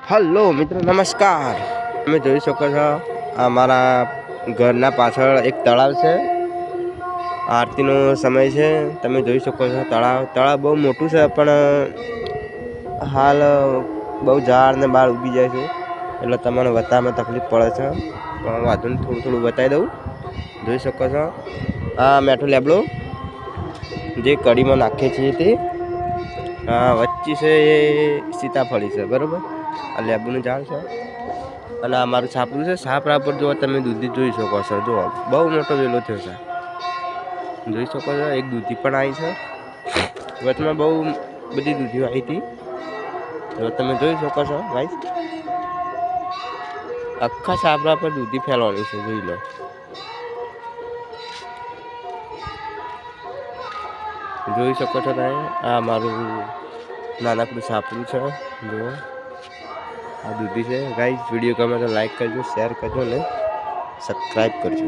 Hello મિત્રો નમસ્કાર। તમે જોઈ શકો છો અમારા ઘરના પાછળ એક તળાવ છે। આરતીનો સમય છે। તમે જોઈ શકો છો તળાવ બહુ મોટું છે પણ હાલ બહુ ઝાડ ને બાર ઉગી જાય છે એટલે તમને બતાવવામાં તકલીફ પડે છે પણ વાંધો નહીં થોડું બતાવી દઉં। જોઈ શકો છો આ મેઠો લેબડો જે કઢીમાં નાખીએ છીએ તે વચ્ચે છે એ સીતાફળી છે બરાબર। આ લેબુનું ઝાડ છે અને આ મારું છાપરું છે। છાપરા પર જો તમે દૂધી જોઈ શકો છો। જો બહુ મોટો વેલો થયો છે જોઈ શકો છો। એક દૂધી પણ આવી છે વચમાં બહુ બધી દૂધીઓ આવી હતી જો તમે જોઈ શકો છો ગાઈસ। આખા છાપરા પર દૂધી ફેલાવાની છે જોઈ લો। જોઈ શકો છો તમે આ મારું નાનકડું છાપરું છે જુઓ આ દૂધી છે ગાઈસ। વિડીયો ગમે તો લાઈક કરજો, શેર કરજો અને સબસ્ક્રાઈબ કરજો।